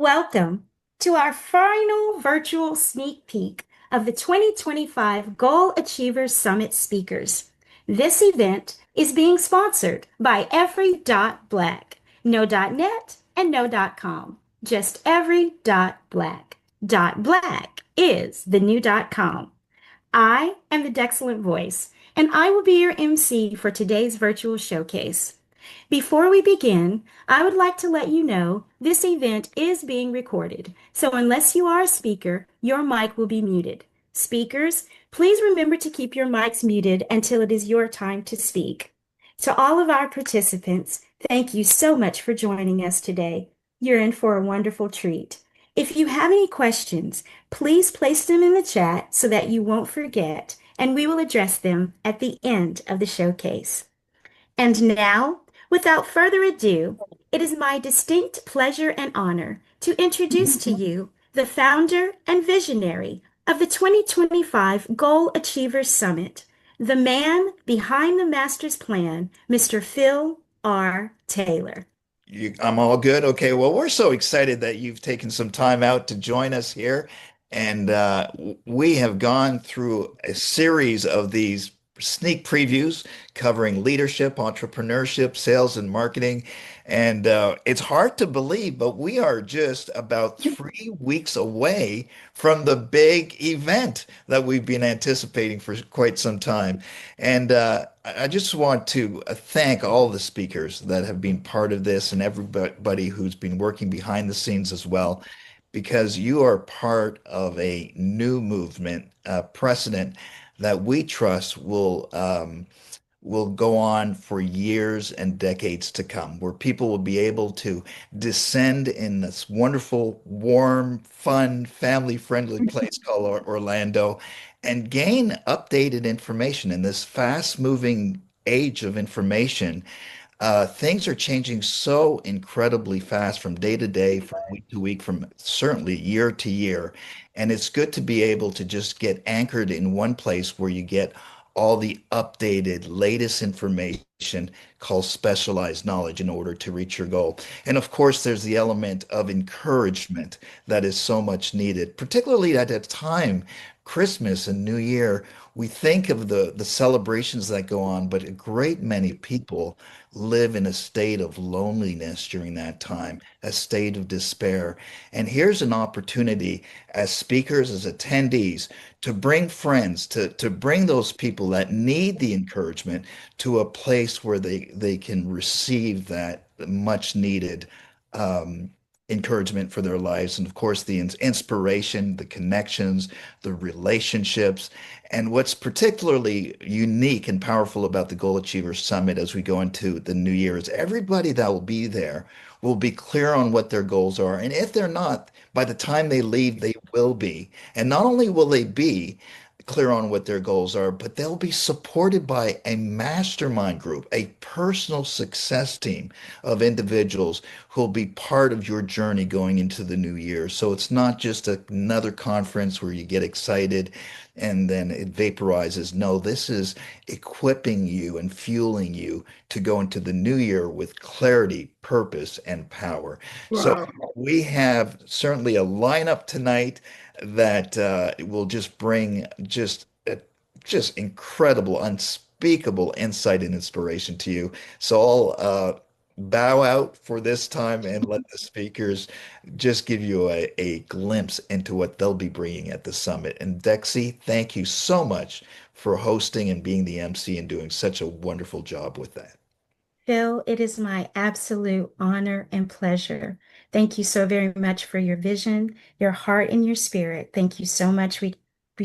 Welcome to our final virtual sneak peek of the 2025 Goal Achievers Summit speakers. This event is being sponsored by Every.Black, no.net and no.com. Just Every.Black. Black is the new .com. I am the Dexcellent Voice, and I will be your MC for today's virtual showcase. Before we begin, I would like to let you know this event is being recorded, so unless you are a speaker, your mic will be muted. Speakers, please remember to keep your mics muted until it is your time to speak. To all of our participants, thank you so much for joining us today. You're in for a wonderful treat. If you have any questions, please place them in the chat so that you won't forget, and we will address them at the end of the showcase. And now, without further ado, it is my distinct pleasure and honor to introduce to you the founder and visionary of the 2025 Goal Achievers Summit, the man behind the master's plan, Mr. Phil R. Taylor. I'm all good. Okay, well, we're so excited that you've taken some time out to join us here. And we have gone through a series of these sneak previews covering leadership, entrepreneurship, sales, and marketing. And it's hard to believe, but we are just about 3 weeks away from the big event that we've been anticipating for quite some time. And I just want to thank all the speakers that have been part of this and everybody who's been working behind the scenes as well, because you are part of a new movement, precedent that we trust will go on for years and decades to come, where people will be able to descend in this wonderful, warm, fun, family-friendly place called Orlando and gain updated information in this fast-moving age of information. Things are changing so incredibly fast from day to day, from week to week, from certainly year to year. And it's good to be able to just get anchored in one place where you get all the updated, latest information called specialized knowledge in order to reach your goal. And of course, there's the element of encouragement that is so much needed, particularly at a time, Christmas and New Year. We think of the celebrations that go on, but a great many people live in a state of loneliness during that time, a state of despair. And here's an opportunity as speakers, as attendees, to bring friends, to bring those people that need the encouragement to a place where they can receive that much needed encouragement for their lives. And of course, the inspiration, the connections, the relationships. And what's particularly unique and powerful about the Goal Achievers Summit as we go into the new year is everybody that will be there will be clear on what their goals are. And if they're not, by the time they leave, they will be. And not only will they be clear on what their goals are, but they'll be supported by a mastermind group, a personal success team of individuals who will be part of your journey going into the new year. So it's not just another conference where you get excited and then it vaporizes. No, this is equipping you and fueling you to go into the new year with clarity, purpose, and power. So Wow. we have certainly a lineup tonight that will just bring just incredible, unspeakable insight and inspiration to you. So I'll bow out for this time and let the speakers just give you a glimpse into what they'll be bringing at the summit. And Dexy, thank you so much for hosting and being the MC and doing such a wonderful job with that. Phil, it is my absolute honor and pleasure. Thank you so very much for your vision, your heart, and your spirit. Thank you so much. We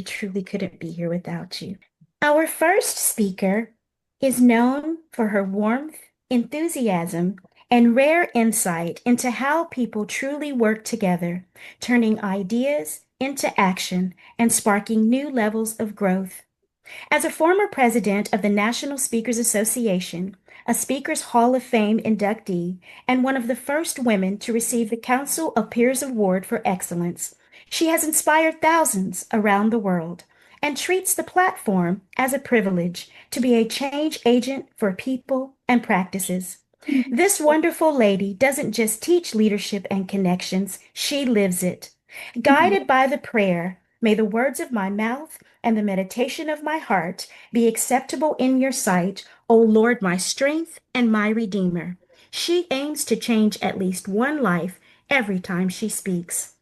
truly couldn't be here without you. Our first speaker is known for her warmth, enthusiasm, and rare insight into how people truly work together, turning ideas into action and sparking new levels of growth. As a former president of the National Speakers Association, a Speakers Hall of Fame inductee, and one of the first women to receive the Council of Peers Award for Excellence, she has inspired thousands around the world and treats the platform as a privilege to be a change agent for people and practices. This wonderful lady doesn't just teach leadership and connections, she lives it. Guided by the prayer, may the words of my mouth and the meditation of my heart be acceptable in your sight, O Lord, my strength and my redeemer. She aims to change at least one life every time she speaks.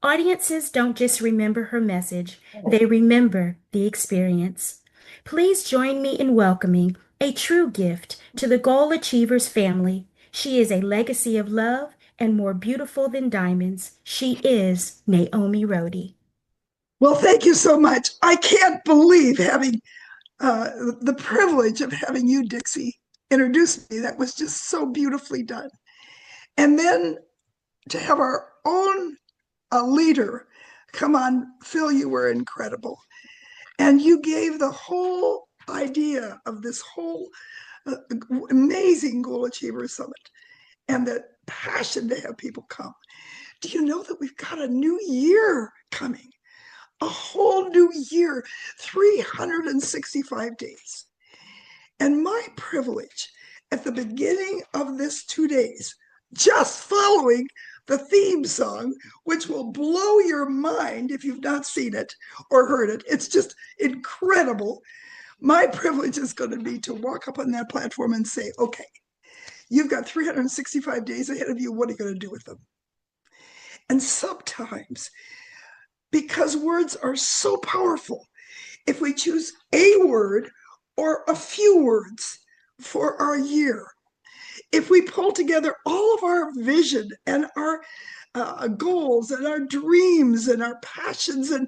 Audiences don't just remember her message, they remember the experience. Please join me in welcoming a true gift to the Goal Achievers family. She is a legacy of love and more beautiful than diamonds. She is Naomi Rhodey. Well, thank you so much. I can't believe having the privilege of having you, Dixie, introduce me. That was just so beautifully done. And then to have our own leader come on, Phil, you were incredible. And you gave the whole idea of this whole amazing Goal Achievers Summit and the passion to have people come. Do you know that we've got a new year coming? A whole new year, 365 days. And my privilege at the beginning of this 2 days, just following the theme song, which will blow your mind if you've not seen it or heard it. It's just incredible. My privilege is going to be to walk up on that platform and say, okay, you've got 365 days ahead of you. What are you going to do with them? And sometimes, because words are so powerful, if we choose a word or a few words for our year, if we pull together all of our vision and our goals and our dreams and our passions and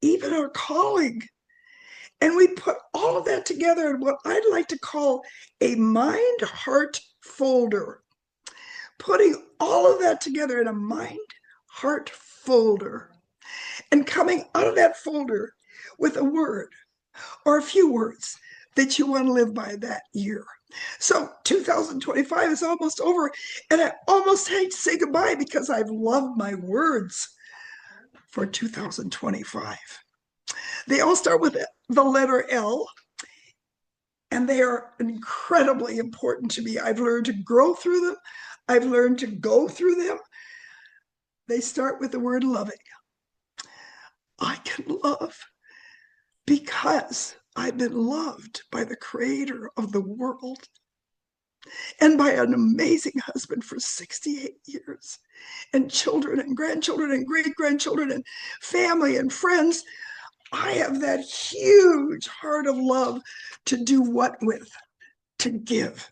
even our calling, and we put all of that together in what I'd like to call a mind heart folder, putting all of that together in a mind heart folder, and coming out of that folder with a word or a few words that you want to live by that year. So 2025 is almost over, and I almost hate to say goodbye because I've loved my words for 2025. They all start with the letter L, and they are incredibly important to me. I've learned to grow through them. I've learned to go through them. They start with the word loving. I can love because I've been loved by the creator of the world and by an amazing husband for 68 years, and children and grandchildren and great grandchildren and family and friends. I have that huge heart of love to do what with? To give.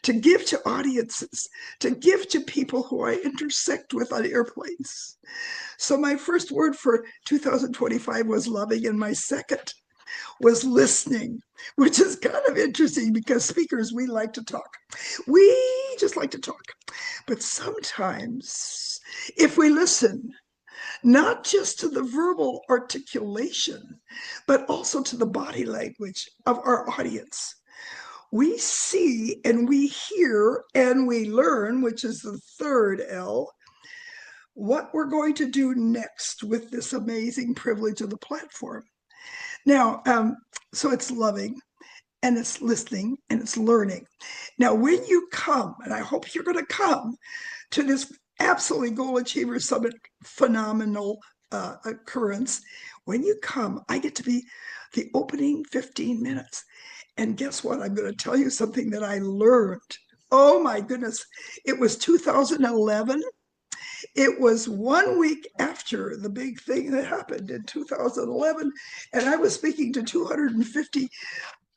To give to audiences, to give to people who I intersect with on airplanes. So my first word for 2025 was loving, and my second was listening, which is kind of interesting because speakers, we like to talk. We just like to talk. But sometimes, if we listen, not just to the verbal articulation, but also to the body language of our audience, we see and we hear and we learn, which is the third L, what we're going to do next with this amazing privilege of the platform. Now, so it's loving, and it's listening, and it's learning. Now, when you come, and I hope you're going to come to this absolutely Goal Achievers Summit phenomenal occurrence, when you come, I get to be the opening 15 minutes. And guess what? I'm going to tell you something that I learned. Oh my goodness. It was 2011. It was 1 week after the big thing that happened in 2011. And I was speaking to 250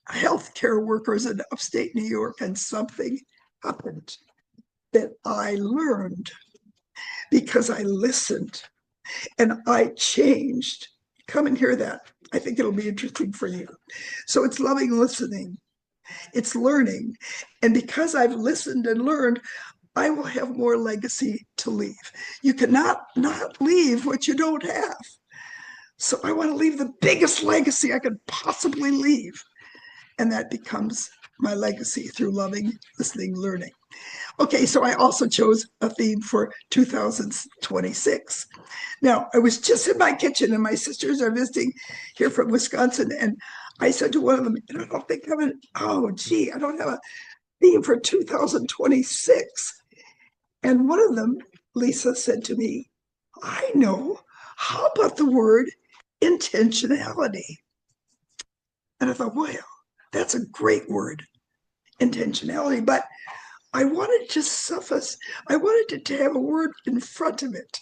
healthcare workers in upstate New York, and something happened that I learned because I listened and I changed. Come and hear that. I think it'll be interesting for you. So it's loving listening, it's learning. And because I've listened and learned, I will have more legacy to leave. You cannot not leave what you don't have. So I want to leave the biggest legacy I could possibly leave. And that becomes my legacy through loving, listening, learning. Okay, so I also chose a theme for 2026. Now, I was just in my kitchen, and my sisters are visiting here from Wisconsin, and I said to one of them, I don't think I have I don't have a theme for 2026. And one of them, Lisa said to me, I know. How about the word intentionality? And I thought, well, that's a great word, intentionality. But I wanted to suffice, I wanted to have a word in front of it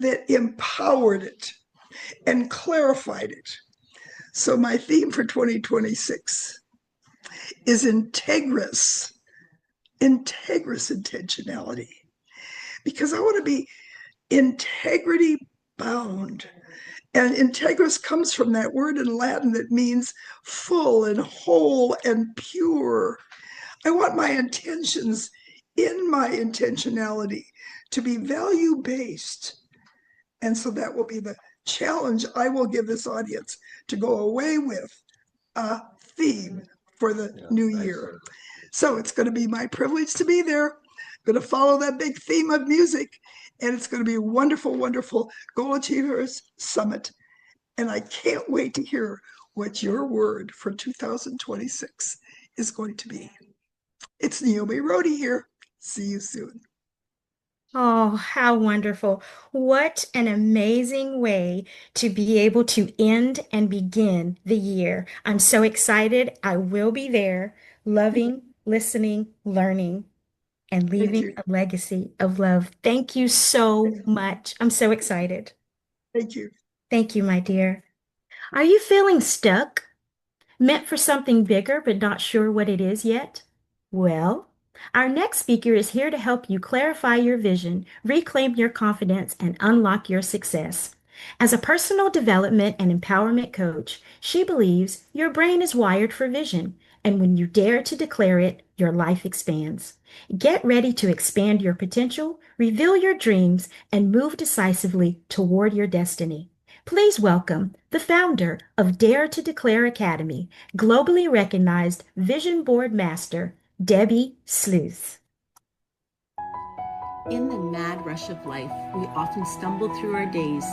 that empowered it and clarified it. So my theme for 2026 is integrous intentionality, because I want to be integrity bound. And integrous comes from that word in Latin that means full and whole and pure. I want my intentions in my intentionality to be value based. And so that will be the challenge I will give this audience, to go away with a theme for the new year. So it's going to be my privilege to be there. I'm going to follow that big theme of music, and it's going to be a wonderful, wonderful Goal Achievers Summit. And I can't wait to hear what your word for 2026 is going to be. It's Naomi Rohde here. See you soon. Oh, how wonderful. What an amazing way to be able to end and begin the year. I'm so excited. I will be there, loving, listening, learning, and Thank leaving you. a legacy of love. Thank you so much. I'm so excited. Thank you. Thank you, my dear. Are you feeling stuck? Meant for something bigger, but not sure what it is yet? Well, our next speaker is here to help you clarify your vision, reclaim your confidence, and unlock your success. As a personal development and empowerment coach, she believes your brain is wired for vision, and when you dare to declare it, your life expands. Get ready to expand your potential, reveal your dreams, and move decisively toward your destiny. Please welcome the founder of Dare to Declare Academy, globally recognized vision board master, Debbie Sleuth. In the mad rush of life, we often stumble through our days,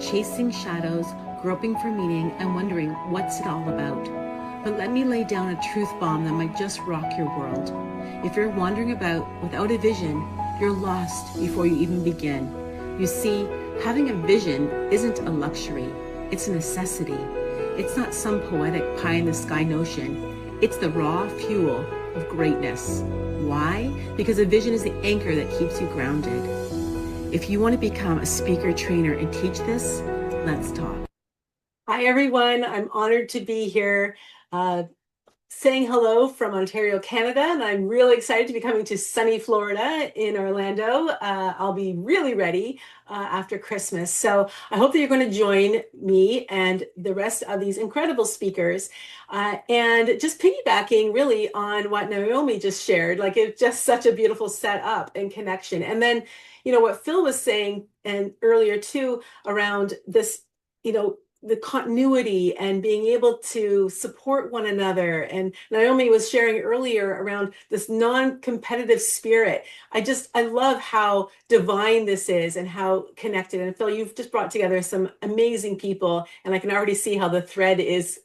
chasing shadows, groping for meaning, and wondering what's it all about. But let me lay down a truth bomb that might just rock your world. If you're wandering about without a vision, you're lost before you even begin. You see, having a vision isn't a luxury, it's a necessity. It's not some poetic pie-in-the-sky notion. It's the raw fuel of greatness. Why? Because a vision is the anchor that keeps you grounded. If you want to become a speaker, trainer, and teach this, let's talk. Hi, everyone. I'm honored to be here saying hello from Ontario, Canada, and I'm really excited to be coming to sunny Florida in Orlando. I'll be really ready after Christmas. So I hope that you're going to join me and the rest of these incredible speakers. And just piggybacking really on what Naomi just shared, like it's just such a beautiful setup and connection. And then, what Phil was saying and earlier too around this, the continuity and being able to support one another. And Naomi was sharing earlier around this non-competitive spirit. I love how divine this is and how connected. And Phil, you've just brought together some amazing people, and I can already see how the thread is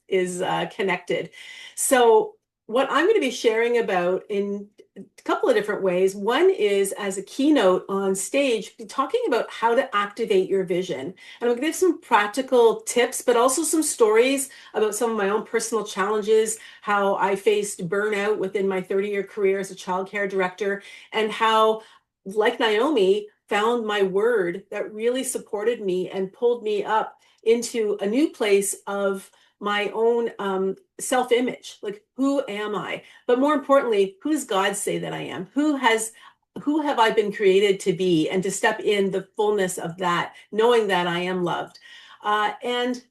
connected. So what I'm going to be sharing about in a couple of different ways. One is as a keynote on stage, talking about how to activate your vision. And I'm going to give some practical tips, but also some stories about some of my own personal challenges, how I faced burnout within my 30-year career as a childcare director, and how, like Naomi, found my word that really supported me and pulled me up into a new place of my own self-image, like who am I? But more importantly, who does God say that I am? Who have I been created to be, and to step in the fullness of that, knowing that I am loved. And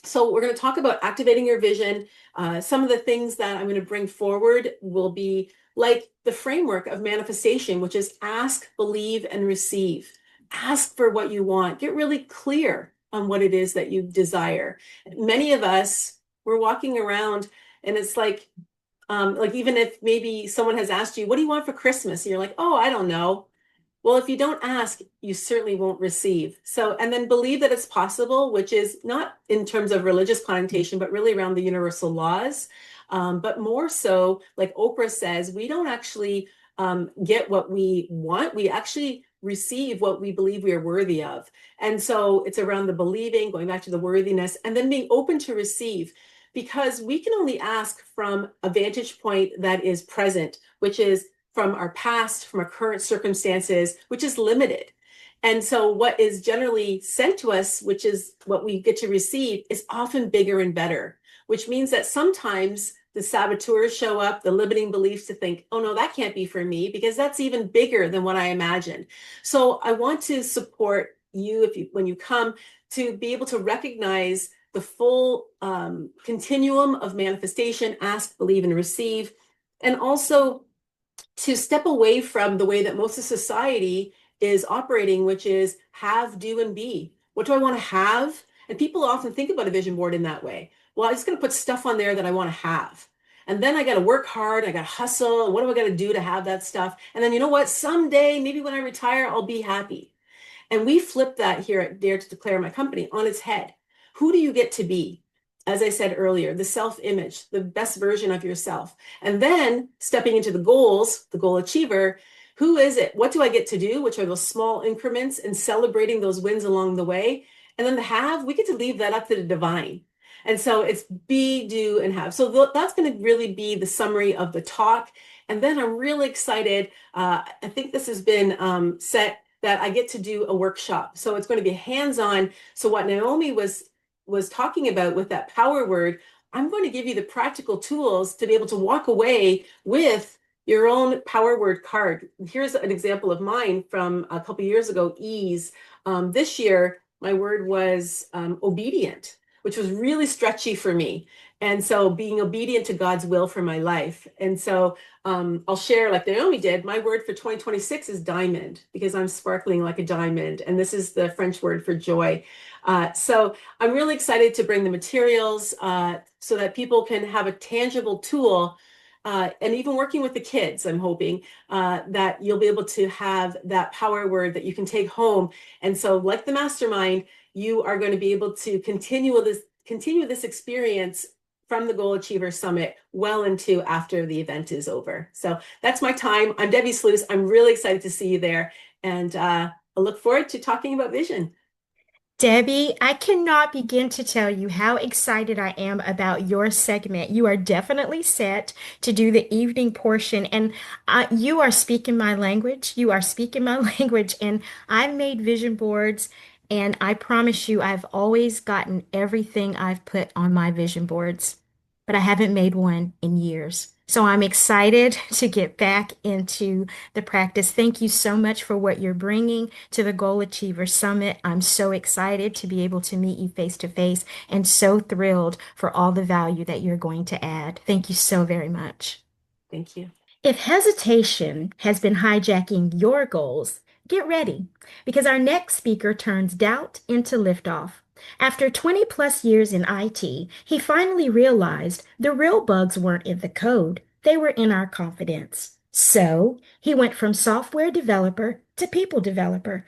so we're going to talk about activating your vision. Some of the things that I'm going to bring forward will be like the framework of manifestation, which is ask, believe, and receive. Ask for what you want. Get really clear on what it is that you desire. Many of us, we're walking around and it's like even if maybe someone has asked you, what do you want for Christmas? And you're like, oh, I don't know. Well, if you don't ask, you certainly won't receive. So, and then believe that it's possible, which is not in terms of religious connotation, but really around the universal laws But more so, like Oprah says, we don't actually get what we want. We actually receive what we believe we are worthy of. And so it's around the believing, going back to the worthiness, and then being open to receive. Because we can only ask from a vantage point that is present, which is from our past, from our current circumstances, which is limited. And so what is generally sent to us, which is what we get to receive, is often bigger and better, which means that sometimes the saboteurs show up, the limiting beliefs to think, oh no, that can't be for me, because that's even bigger than what I imagined. So I want to support you, when you come, to be able to recognize the full continuum of manifestation, ask, believe, and receive, and also to step away from the way that most of society is operating, which is have, do, and be. What do I want to have? And people often think about a vision board in that way. Well, I'm just going to put stuff on there that I want to have. And then I got to work hard. I got to hustle. And what do I got to do to have that stuff? And then you know what? Someday, maybe when I retire, I'll be happy. And we flip that here at Dare to Declare, my company, on its head. Who do you get to be? As I said earlier, the self-image, the best version of yourself. And then stepping into the goals, the goal achiever, who is it? What do I get to do? Which are those small increments, and celebrating those wins along the way. And then the have, we get to leave that up to the divine. And so it's be, do, and have. So that's going to really be the summary of the talk. And then I'm really excited. I think this has been set that I get to do a workshop. So it's going to be hands-on. So what Naomi was talking about with that power word, I'm going to give you the practical tools to be able to walk away with your own power word card. Here's an example of mine from a couple of years ago, ease. This year, my word was obedient, which was really stretchy for me. And so being obedient to God's will for my life. And so I'll share, like Naomi did, my word for 2026 is diamond, because I'm sparkling like a diamond. And this is the French word for joy. So I'm really excited to bring the materials so that people can have a tangible tool. And even working with the kids, I'm hoping that you'll be able to have that power word that you can take home. And so like the mastermind, you are going to be able to continue this experience from the Goal Achiever Summit well into after the event is over. So that's my time. I'm Debbie Sluice. I'm really excited to see you there. And I look forward to talking about vision. Debbie, I cannot begin to tell you how excited I am about your segment. You are definitely set to do the evening portion, and you are speaking my language. You are speaking my language, and I've made vision boards, and I promise you, I've always gotten everything I've put on my vision boards, but I haven't made one in years. So I'm excited to get back into the practice. Thank you so much for what you're bringing to the Goal Achiever Summit. I'm so excited to be able to meet you face to face, and so thrilled for all the value that you're going to add. Thank you so very much. Thank you. If hesitation has been hijacking your goals, get ready, because our next speaker turns doubt into liftoff. After 20 plus years in IT, he finally realized the real bugs weren't in the code, they were in our confidence. So he went from software developer to people developer.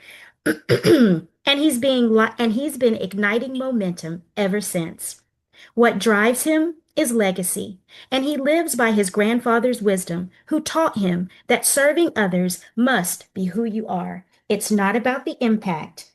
and he's been igniting momentum ever since. What drives him is legacy, and he lives by his grandfather's wisdom, who taught him that serving others must be who you are. It's not about the impact.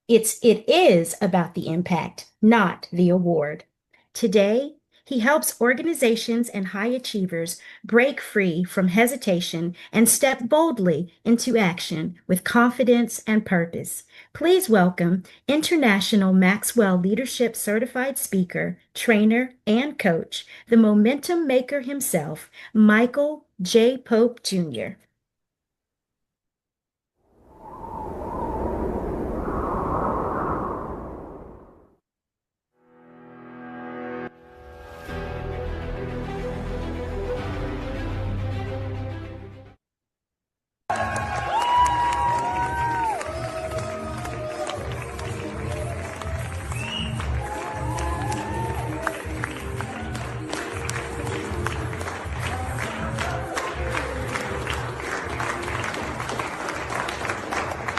It is about the impact, not the award. Today, he helps organizations and high achievers break free from hesitation and step boldly into action with confidence and purpose. Please welcome International Maxwell Leadership Certified Speaker, Trainer, and Coach, the Momentum Maker himself, Michael J. Pope Jr.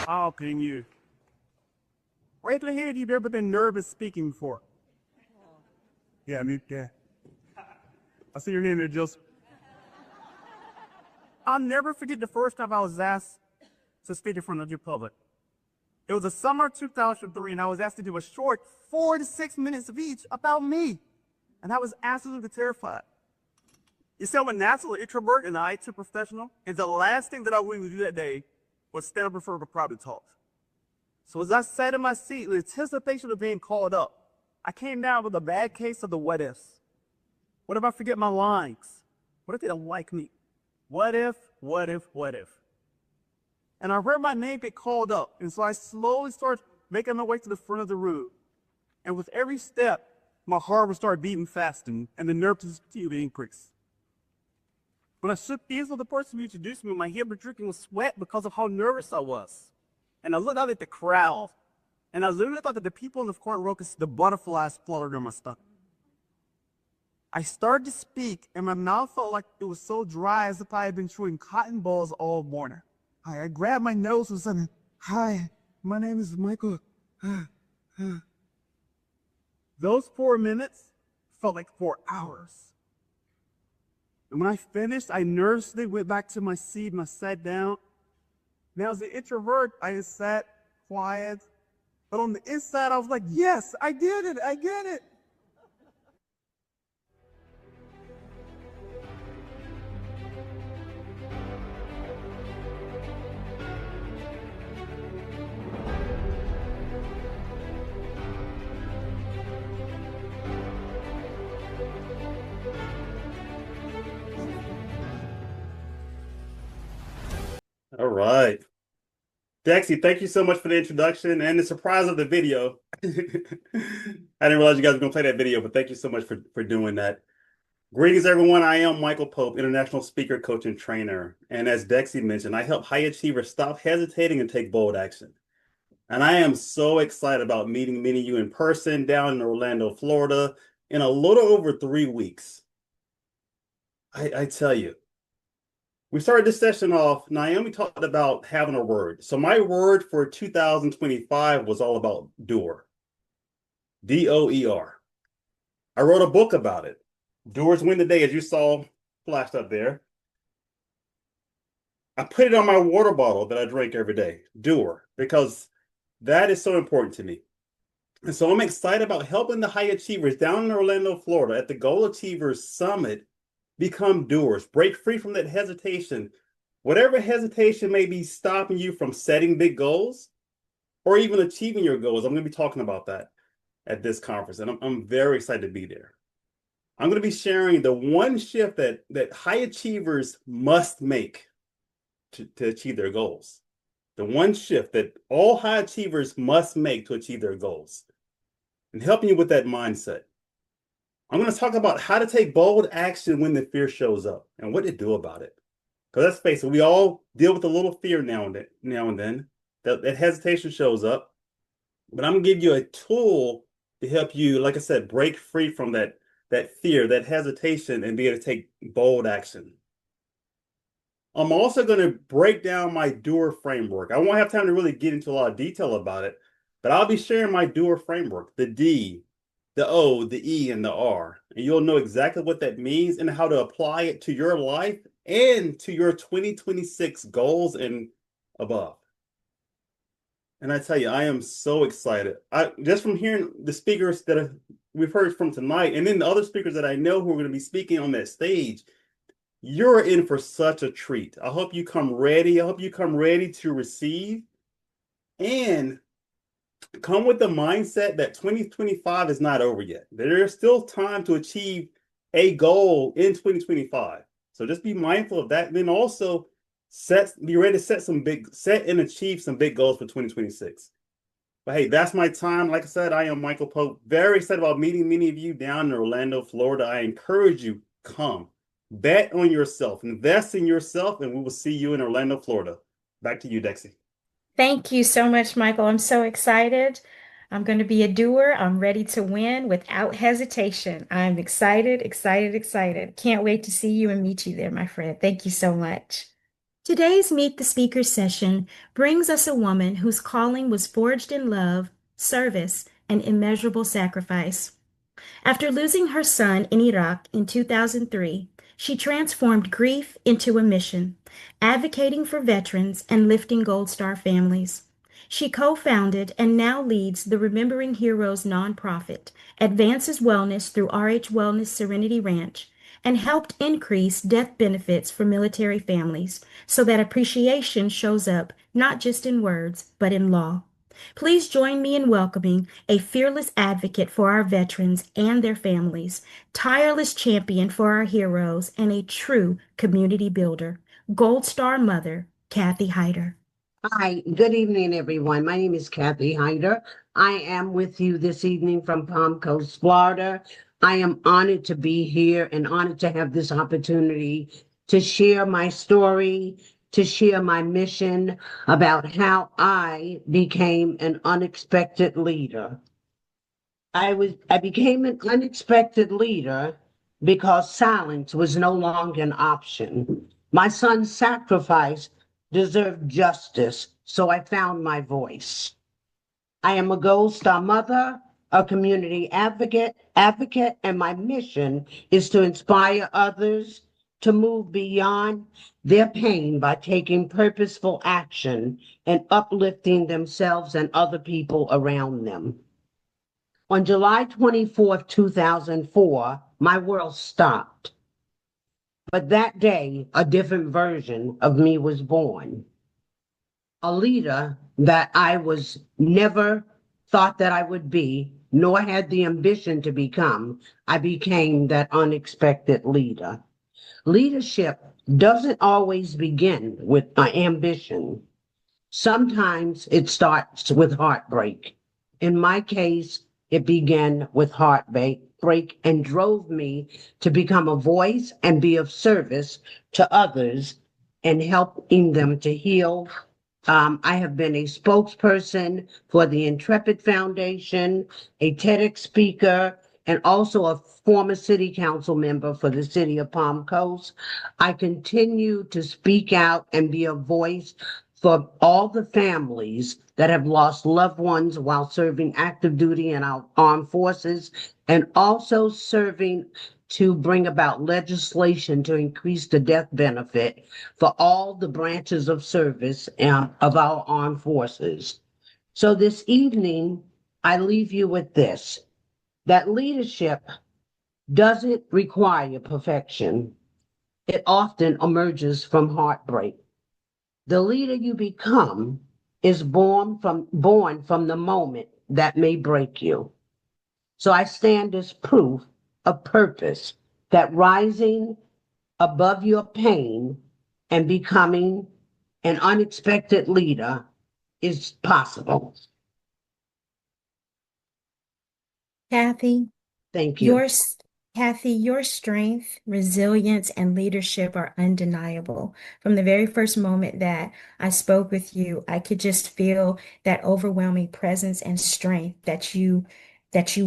How can you? Raise your hand if you've ever been nervous speaking before. Yeah, me too. I see your name there, Joseph. I'll never forget the first time I was asked to speak in front of the public. It was the summer of 2003, and I was asked to do a short 4 to 6 minutes speech about me. And I was absolutely terrified. You see, I'm a natural introvert and an IT professional, and the last thing that I wanted to do that day was stand up in front of a crowd and talk. So as I sat in my seat in anticipation of being called up, I came down with a bad case of the what ifs. What if I forget my lines? What if they don't like me? What if, what if, what if? And I heard my name get called up, and so I slowly started making my way to the front of the room. And with every step, my heart would start beating faster, and the nerves would increase. When I shook hands with the person who introduced me, my hand was dripping with sweat because of how nervous I was. And I looked out at the crowd, and I literally thought that the people in the front row could see the butterflies fluttering in my stomach. I started to speak, and my mouth felt like it was so dry as if I had been chewing cotton balls all morning. I grabbed my nose and said, "Hi, my name is Michael." Those 4 minutes felt like 4 hours. And when I finished, I nervously went back to my seat and I sat down. Now, as an introvert, I just sat quiet. But on the inside, I was like, yes, I did it. I get it. All right. Dexy, thank you so much for the introduction and the surprise of the video. I didn't realize you guys were going to play that video, but thank you so much for doing that. Greetings, everyone. I am Michael Pope, international speaker, coach, and trainer. And as Dexy mentioned, I help high achievers stop hesitating and take bold action. And I am so excited about meeting many of you in person down in Orlando, Florida, in a little over 3 weeks. I tell you, we started this session off, Naomi talked about having a word. So my word for 2025 was all about doer, D-O-E-R. I wrote a book about it. Doers Win the Day, as you saw flashed up there. I put it on my water bottle that I drink every day, doer, because that is so important to me. And so I'm excited about helping the high achievers down in Orlando, Florida at the Goal Achievers Summit become doers, break free from that hesitation. Whatever hesitation may be stopping you from setting big goals or even achieving your goals, I'm going to be talking about that at this conference, and I'm very excited to be there. I'm going to be sharing the one shift that high achievers must make to achieve their goals. The one shift that all high achievers must make to achieve their goals, and helping you with that mindset. I'm going to talk about how to take bold action when the fear shows up and what to do about it. Because let's face it, we all deal with a little fear now and then. That hesitation shows up. But I'm going to give you a tool to help you, like I said, break free from that fear, that hesitation, and be able to take bold action. I'm also going to break down my doer framework. I won't have time to really get into a lot of detail about it, but I'll be sharing my doer framework, the D, the O, the E, and the R. And you'll know exactly what that means and how to apply it to your life and to your 2026 goals and above. And I tell you, I am so excited. Just from hearing the speakers that we've heard from tonight, and then the other speakers that I know who are going to be speaking on that stage, you're in for such a treat. I hope you come ready. I hope you come ready to receive and come with the mindset that 2025 is not over yet. There is still time to achieve a goal in 2025. So just be mindful of that. And then also be ready to set and achieve some big goals for 2026. But hey, that's my time. Like I said, I am Michael Pope. Very excited about meeting many of you down in Orlando, Florida. I encourage you, come. Bet on yourself, invest in yourself, and we will see you in Orlando, Florida. Back to you, Dexy. Thank you so much, Michael. I'm so excited. I'm going to be a doer. I'm ready to win without hesitation. I'm excited, excited, excited. Can't wait to see you and meet you there, my friend. Thank you so much. Today's Meet the Speaker session brings us a woman whose calling was forged in love, service, and immeasurable sacrifice. After losing her son in Iraq in 2003, she transformed grief into a mission, advocating for veterans and lifting Gold Star families. She co-founded and now leads the Remembering Heroes nonprofit, advances wellness through RH Wellness Serenity Ranch, and helped increase death benefits for military families so that appreciation shows up not just in words, but in law. Please join me in welcoming a fearless advocate for our veterans and their families, tireless champion for our heroes, and a true community builder, Gold Star Mother, Kathy Hyder. Hi, good evening, everyone. My name is Kathy Hyder. I am with you this evening from Palm Coast, Florida. I am honored to be here and honored to have this opportunity to share my story, to share my mission about how I became an unexpected leader. I became an unexpected leader because silence was no longer an option. My son's sacrifice deserved justice, so I found my voice. I am a Gold Star mother, a community advocate, and my mission is to inspire others to move beyond their pain by taking purposeful action and uplifting themselves and other people around them. On July 24th, 2004, my world stopped. But that day, a different version of me was born. A leader that I was never thought that I would be, nor had the ambition to become. I became that unexpected leader. Leadership doesn't always begin with ambition. Sometimes it starts with heartbreak. In my case, it began with heartbreak and drove me to become a voice and be of service to others and helping them to heal. I have been a spokesperson for the Intrepid Foundation, a TEDx speaker, and also a former city council member for the city of Palm Coast. I continue to speak out and be a voice for all the families that have lost loved ones while serving active duty in our armed forces, and also serving to bring about legislation to increase the death benefit for all the branches of service of our armed forces. So this evening, I leave you with this, that leadership doesn't require perfection. It often emerges from heartbreak. The leader you become is born from the moment that may break you. So I stand as proof of purpose that rising above your pain and becoming an unexpected leader is possible. Kathy, Thank you. Your strength, resilience, and leadership are undeniable. From the very first moment that I spoke with you, I could just feel that overwhelming presence and strength that you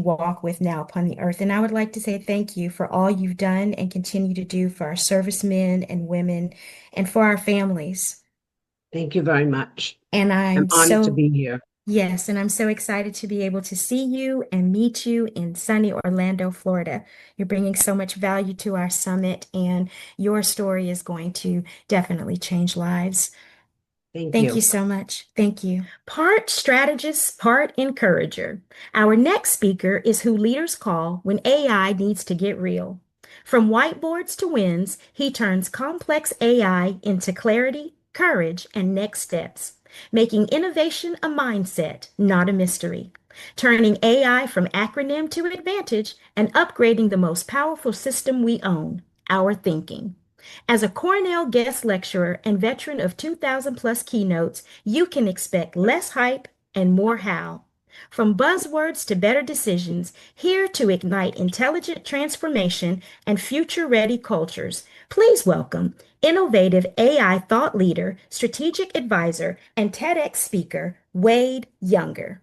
walk with now upon the earth. And I would like to say thank you for all you've done and continue to do for our servicemen and women and for our families. Thank you very much. And I'm honored to be here. Yes, and I'm so excited to be able to see you and meet you in sunny Orlando, Florida. You're bringing so much value to our summit, and your story is going to definitely change lives. Thank you so much. Thank you. Part strategist, part encourager. Our next speaker is who leaders call when AI needs to get real. From whiteboards to wins, he turns complex AI into clarity, courage, and next steps, making innovation a mindset, not a mystery. Turning AI from acronym to advantage and upgrading the most powerful system we own, our thinking. As a Cornell guest lecturer and veteran of 2,000 plus keynotes, you can expect less hype and more how. From buzzwords to better decisions, here to ignite intelligent transformation and future-ready cultures, please welcome innovative AI thought leader, strategic advisor, and TEDx speaker, Wade Younger.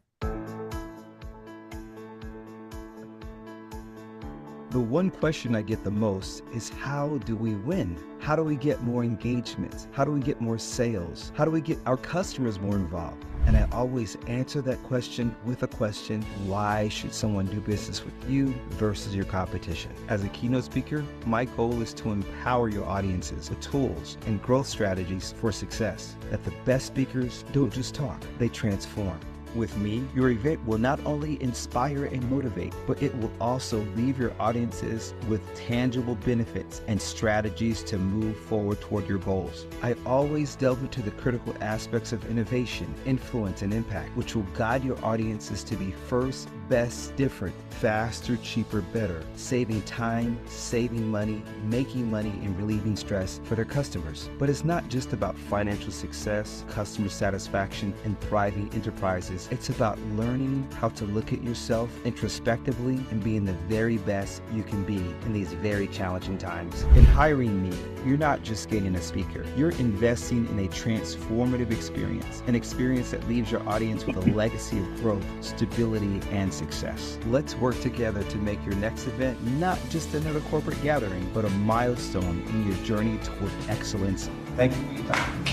The one question I get the most is, how do we win? How do we get more engagement? How do we get more sales? How do we get our customers more involved? And I always answer that question with a question: why should someone do business with you versus your competition? As a keynote speaker, my goal is to empower your audiences with tools and growth strategies for success. That the best speakers don't just talk, they transform. With me, your event will not only inspire and motivate, but it will also leave your audiences with tangible benefits and strategies to move forward toward your goals. I always delve into the critical aspects of innovation, influence, and impact, which will guide your audiences to be first, best, different, faster, cheaper, better, saving time, saving money, making money, and relieving stress for their customers. But it's not just about financial success, customer satisfaction, and thriving enterprises. It's about learning how to look at yourself introspectively and being the very best you can be in these very challenging times. In hiring me, you're not just getting a speaker. You're investing in a transformative experience, an experience that leaves your audience with a legacy of growth, stability, and success. Let's work together to make your next event not just another corporate gathering, but a milestone in your journey toward excellence. Thank you for your time.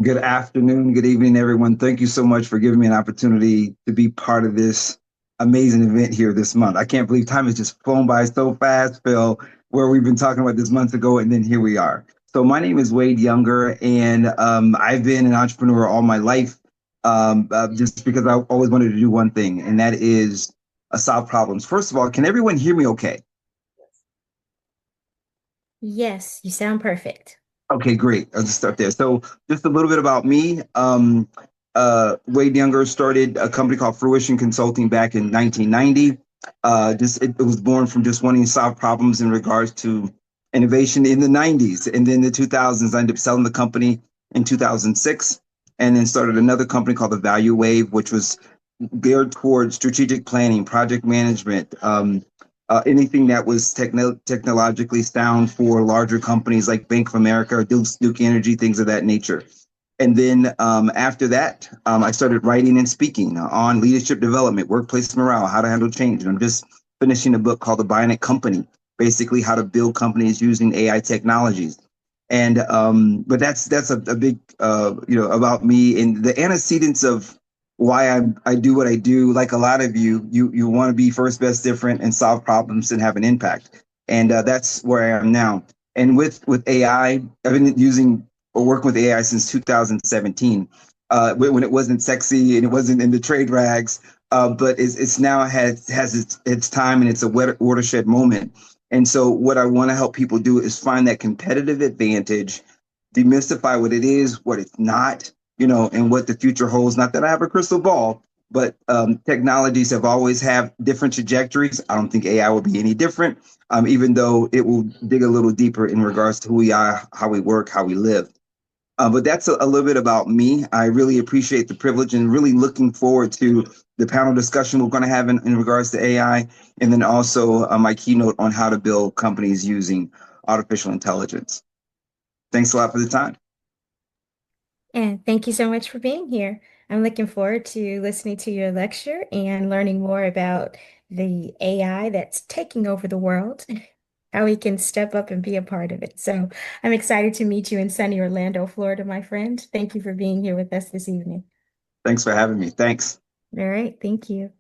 Good afternoon, good evening, everyone. Thank you so much for giving me an opportunity to be part of this amazing event here this month. I can't believe time has just flown by so fast, Phil, where we've been talking about this months ago, and then here we are. So my name is Wade Younger, and I've been an entrepreneur all my life, just because I always wanted to do one thing, and that is solve problems. First of all, can everyone hear me okay? Yes, you sound perfect. Okay, great. I'll just start there. So just a little bit about me. Wade Younger started a company called Fruition Consulting back in 1990. It was born from just wanting to solve problems in regards to innovation in the 90s. And then in the 2000s, I ended up selling the company in 2006, and then started another company called the Value Wave, which was geared towards strategic planning, project management, anything that was technologically sound for larger companies like Bank of America or Duke Energy, things of that nature. And then after that, I started writing and speaking on leadership development, workplace morale, how to handle change. And I'm just finishing a book called The Bionic Company, basically how to build companies using AI technologies. And but that's a big about me, and the antecedents of why I do what I do. Like a lot of you want to be first, best, different, and solve problems and have an impact. And that's where I am now. And with AI, I've been using or working with AI since 2017, when it wasn't sexy and it wasn't in the trade rags. But it's now has its time, and it's a watershed moment. And so what I want to help people do is find that competitive advantage, demystify what it is, what it's not, and what the future holds. Not that I have a crystal ball, but technologies have always have different trajectories. I don't think AI will be any different, even though it will dig a little deeper in regards to who we are, how we work, how we live. But that's a little bit about me. I really appreciate the privilege and really looking forward to the panel discussion we're going to have in regards to AI, and then also my keynote on how to build companies using artificial intelligence. Thanks a lot for the time. And thank you so much for being here. I'm looking forward to listening to your lecture and learning more about the AI that's taking over the world, how we can step up and be a part of it. So I'm excited to meet you in sunny Orlando, Florida, my friend. Thank you for being here with us this evening. Thanks for having me. Thanks. All right, thank you.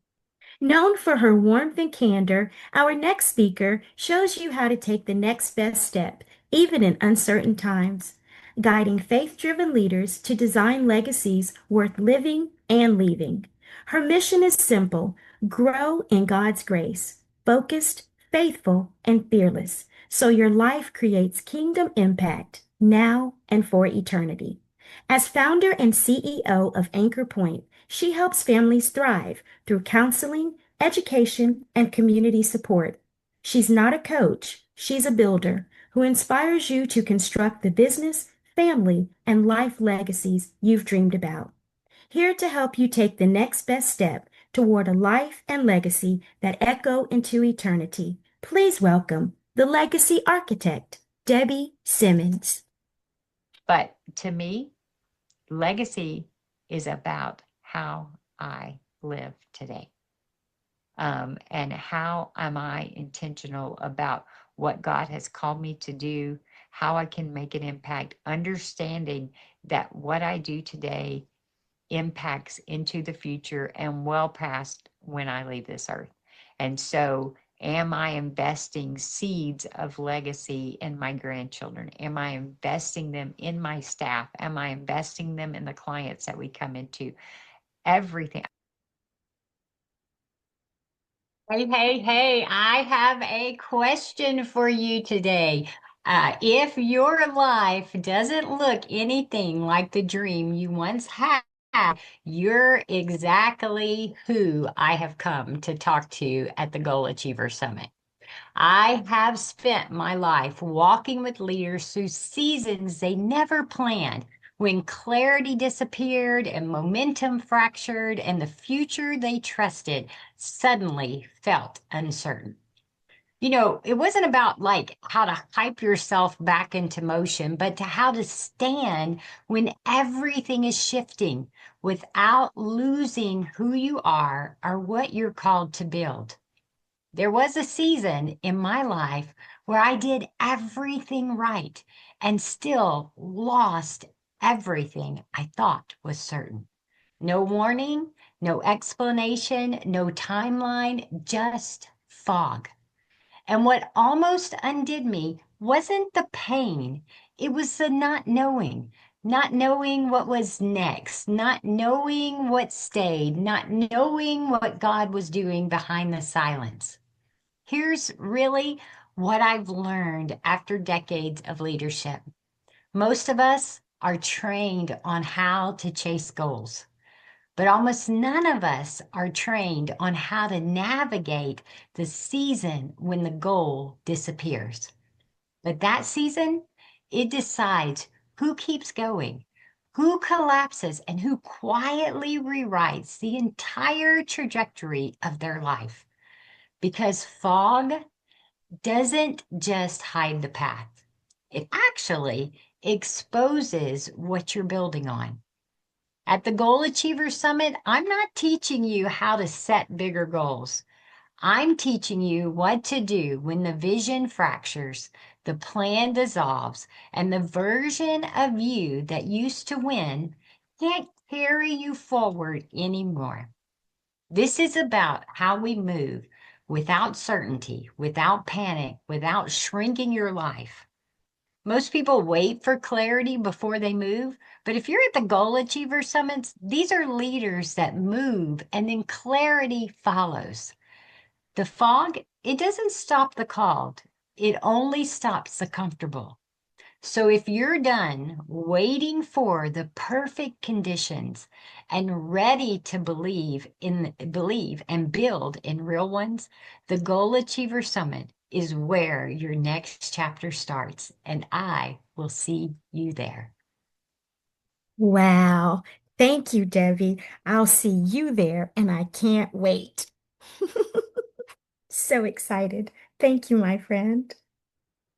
Known for her warmth and candor, our next speaker shows you how to take the next best step, even in uncertain times, guiding faith-driven leaders to design legacies worth living and leaving. Her mission is simple: grow in God's grace, focused, faithful, and fearless, so your life creates kingdom impact now and for eternity. As founder and CEO of Anchor Point, she helps families thrive through counseling, education, and community support. She's not a coach, she's a builder who inspires you to construct the business, family, and life legacies you've dreamed about. Here to help you take the next best step toward a life and legacy that echo into eternity, please welcome the legacy architect, Debbie Simmons. But to me, legacy is about how I live today. And how am I intentional about what God has called me to do? how I can make an impact, understanding that what I do today impacts into the future and well past when I leave this earth. And so, am I investing seeds of legacy in my grandchildren? Am I investing them in my staff? Am I investing them in the clients that we come into? Everything. Hey, I have a question for you today. If your life doesn't look anything like the dream you once had, you're exactly who I have come to talk to at the Goal Achiever Summit. I have spent my life walking with leaders through seasons they never planned, when clarity disappeared and momentum fractured, and the future they trusted suddenly felt uncertain. It wasn't about like how to hype yourself back into motion, but to how to stand when everything is shifting without losing who you are or what you're called to build. There was a season in my life where I did everything right and still lost everything I thought was certain. No warning, no explanation, no timeline, just fog. And what almost undid me wasn't the pain, it was the not knowing what was next, not knowing what stayed, not knowing what God was doing behind the silence. Here's really what I've learned after decades of leadership. Most of us are trained on how to chase goals, but almost none of us are trained on how to navigate the season when the goal disappears. But that season, it decides who keeps going, who collapses, and who quietly rewrites the entire trajectory of their life. Because fog doesn't just hide the path, it actually exposes what you're building on. At the Goal Achiever Summit, I'm not teaching you how to set bigger goals. I'm teaching you what to do when the vision fractures, the plan dissolves, and the version of you that used to win can't carry you forward anymore. This is about how we move without certainty, without panic, without shrinking your life. Most people wait for clarity before they move, but if you're at the Goal Achiever Summits, these are leaders that move and then clarity follows. The fog, it doesn't stop the called, it only stops the comfortable. So if you're done waiting for the perfect conditions and ready to believe and build in real ones, the Goal Achiever Summit is where your next chapter starts, and I will see you there. Wow. Thank you, Debbie. I'll see you there, and I can't wait. So excited. Thank you, my friend.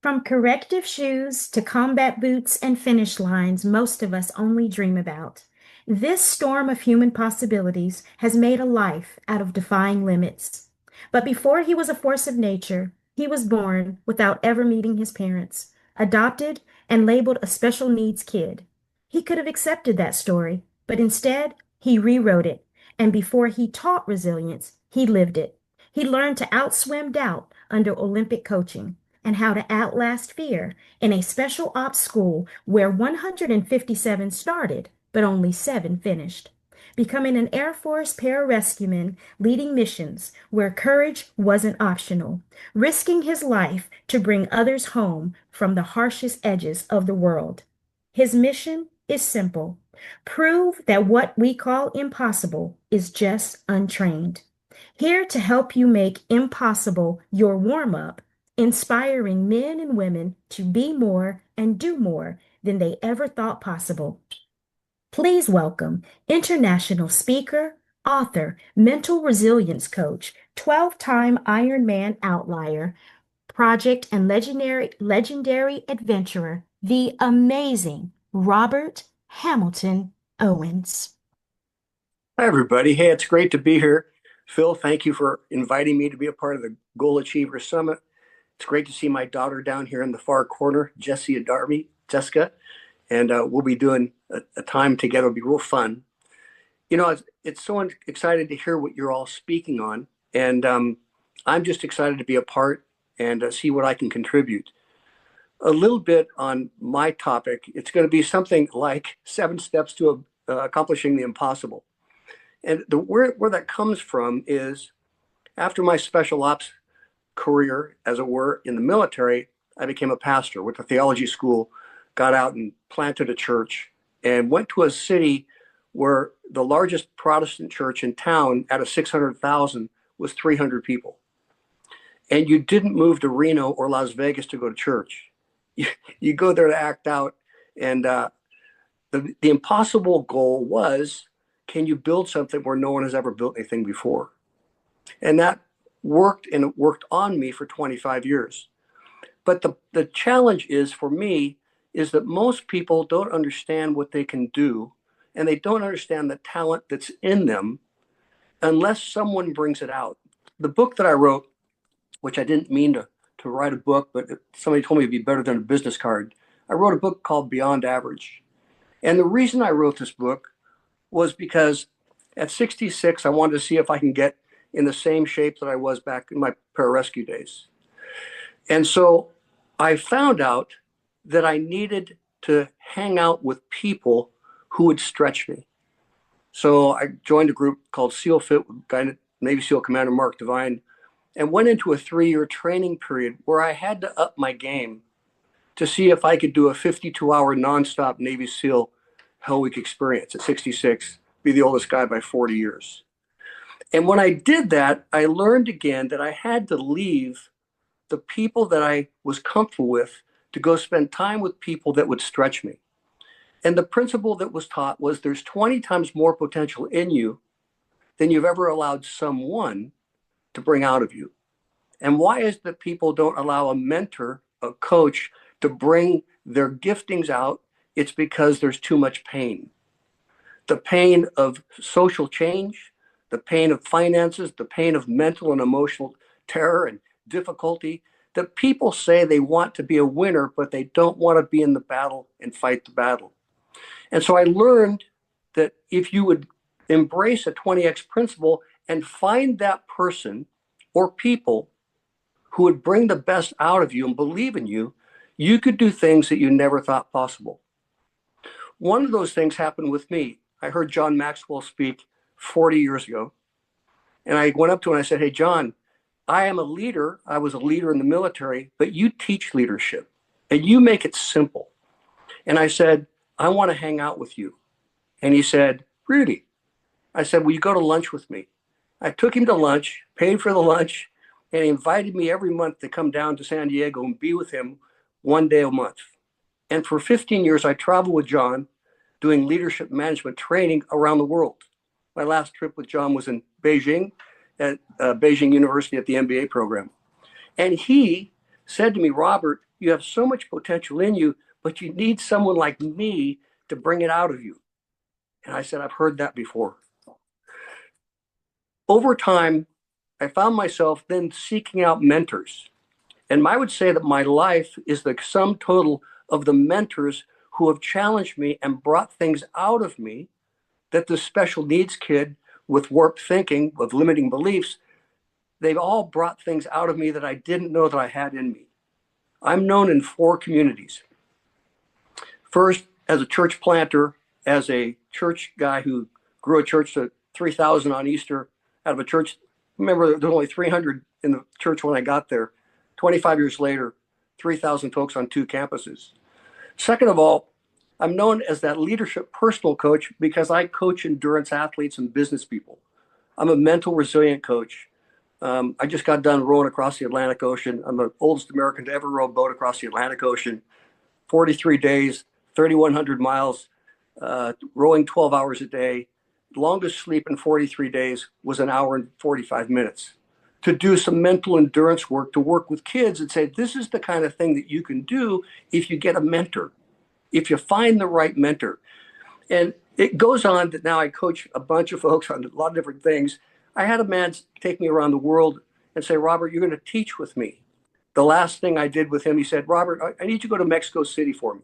From corrective shoes to combat boots and finish lines most of us only dream about, this storm of human possibilities has made a life out of defying limits. But before he was a force of nature, he was born without ever meeting his parents, adopted and labeled a special needs kid. He could have accepted that story, but instead he rewrote it, and before he taught resilience, he lived it. He learned to outswim doubt under Olympic coaching and how to outlast fear in a special ops school where 157 started, but only 7 finished. Becoming an Air Force pararescueman leading missions where courage wasn't optional, risking his life to bring others home from the harshest edges of the world. His mission is simple: prove that what we call impossible is just untrained. Here to help you make impossible your warm up, inspiring men and women to be more and do more than they ever thought possible. Please welcome international speaker, author, mental resilience coach, 12-time Ironman outlier, project and legendary adventurer, the amazing Robert Hamilton Owens. Hi, everybody. Hey, it's great to be here. Phil, thank you for inviting me to be a part of the Goal Achiever Summit. It's great to see my daughter down here in the far corner, Jessica, and we'll be doing a time together. It'll be real fun. It's so excited to hear what you're all speaking on, and I'm just excited to be a part and see what I can contribute. A little bit on my topic. It's going to be something like 7 steps to accomplishing the impossible. And where that comes from is after my special ops career, as it were, in the military, I became a pastor, went to theology school, got out and planted a church, and went to a city where the largest Protestant church in town out of 600,000 was 300 people. And you didn't move to Reno or Las Vegas to go to church. You go there to act out. And the impossible goal was, can you build something where no one has ever built anything before? And that worked, and it worked on me for 25 years. But the challenge is for me is that most people don't understand what they can do, and they don't understand the talent that's in them unless someone brings it out. The book that I wrote, which I didn't mean to write a book, but somebody told me it'd be better than a business card. I wrote a book called Beyond Average. And the reason I wrote this book was because at 66, I wanted to see if I can get in the same shape that I was back in my pararescue days. And so I found out that I needed to hang out with people who would stretch me. So I joined a group called SEAL Fit with Navy SEAL Commander Mark Devine, and went into a 3-year training period where I had to up my game to see if I could do a 52-hour nonstop Navy SEAL Hell Week experience at 66, be the oldest guy by 40 years. And when I did that, I learned again that I had to leave the people that I was comfortable with to go spend time with people that would stretch me. And the principle that was taught was there's 20 times more potential in you than you've ever allowed someone to bring out of you. And why is it that people don't allow a mentor, a coach, to bring their giftings out? It's because there's too much pain. The pain of social change, the pain of finances, the pain of mental and emotional terror and difficulty, that people say they want to be a winner, but they don't want to be in the battle and fight the battle. And so I learned that if you would embrace a 20X principle and find that person or people who would bring the best out of you and believe in you, you could do things that you never thought possible. One of those things happened with me. I heard John Maxwell speak 40 years ago. And I went up to him and I said, hey, John, I am a leader. I was a leader in the military, but you teach leadership and you make it simple. And I said, I want to hang out with you. And he said, really? I said, will you go to lunch with me? I took him to lunch, paid for the lunch, and he invited me every month to come down to San Diego and be with him 1 day a month. And for 15 years, I traveled with John doing leadership management training around the world. My last trip with John was in Beijing, at Beijing University at the MBA program. And he said to me, Robert, you have so much potential in you, but you need someone like me to bring it out of you. And I said, I've heard that before. Over time, I found myself then seeking out mentors. And I would say that my life is the sum total of the mentors who have challenged me and brought things out of me that the special needs kid with warped thinking, with limiting beliefs, they've all brought things out of me that I didn't know that I had in me. I'm known in 4 communities. First, as a church planter, as a church guy who grew a church to 3,000 on Easter out of a church. Remember, there were only 300 in the church when I got there. 25 years later, 3,000 folks on 2 campuses. Second of all, I'm known as that leadership personal coach because I coach endurance athletes and business people. I'm a mental resilient coach. I just got done rowing across the Atlantic Ocean. I'm the oldest American to ever row a boat across the Atlantic Ocean. 43 days, 3,100 miles, rowing 12 hours a day. Longest sleep in 43 days was 1 hour and 45 minutes. To do some mental endurance work, to work with kids and say, this is the kind of thing that you can do if you get a mentor, if you find the right mentor. And it goes on that now I coach a bunch of folks on a lot of different things. I had a man take me around the world and say, Robert, you're going to teach with me. The last thing I did with him, he said, Robert, I need you to go to Mexico City for me.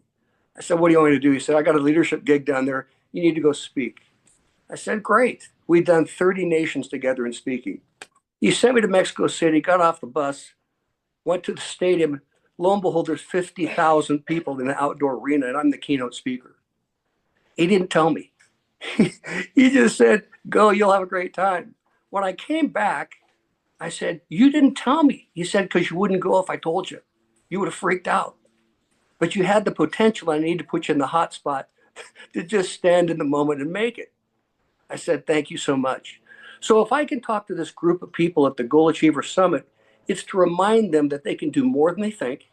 I said, what do you want me to do? He said, I got a leadership gig down there. You need to go speak. I said, great. We'd done 30 nations together in speaking. He sent me to Mexico City, got off the bus, went to the stadium. Lo and behold, there's 50,000 people in the outdoor arena, and I'm the keynote speaker. He didn't tell me. He just said, go, you'll have a great time. When I came back, I said, you didn't tell me. He said, because you wouldn't go if I told you. You would have freaked out. But you had the potential. I need to put you in the hot spot to just stand in the moment and make it. I said, thank you so much. So if I can talk to this group of people at the Goal Achiever Summit, it's to remind them that they can do more than they think.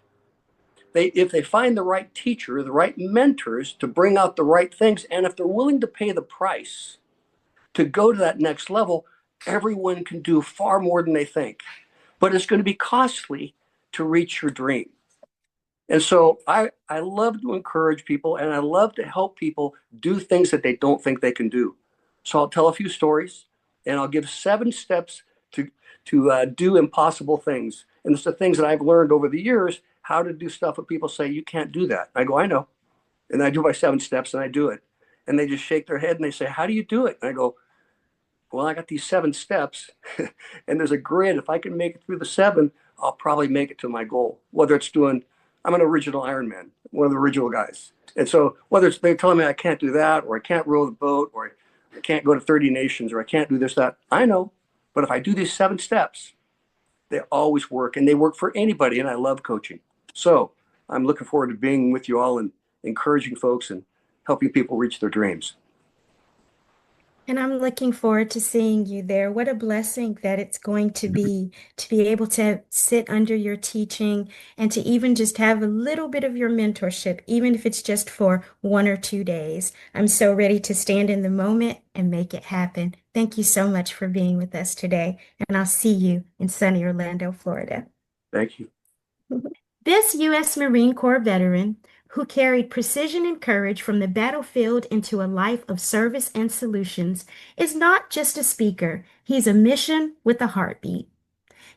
If they find the right teacher, the right mentors to bring out the right things, and if they're willing to pay the price to go to that next level, everyone can do far more than they think. But it's going to be costly to reach your dream. And so I love to encourage people, and I love to help people do things that they don't think they can do. So I'll tell a few stories, and I'll give 7 steps to do impossible things. And it's the things that I've learned over the years, how to do stuff that people say, you can't do that. I go, I know. And I do my 7 steps, and I do it. And they just shake their head, and they say, how do you do it? And I go, well, I got these 7 steps, and there's a grid. If I can make it through the 7, I'll probably make it to my goal. Whether it's doing, I'm an original Ironman, one of the original guys. And so whether it's they're telling me I can't do that, or I can't row the boat, or I can't go to 30 nations, or I can't do this, that, I know. But if I do these 7 steps, they always work, and they work for anybody, and I love coaching. So I'm looking forward to being with you all and encouraging folks and helping people reach their dreams. And I'm looking forward to seeing you there. What a blessing that it's going to be able to sit under your teaching and to even just have a little bit of your mentorship, even if it's just for 1 or 2 days. I'm so ready to stand in the moment and make it happen. Thank you so much for being with us today, and I'll see you in sunny Orlando, Florida. Thank you. This U.S. Marine Corps veteran who carried precision and courage from the battlefield into a life of service and solutions is not just a speaker, he's a mission with a heartbeat.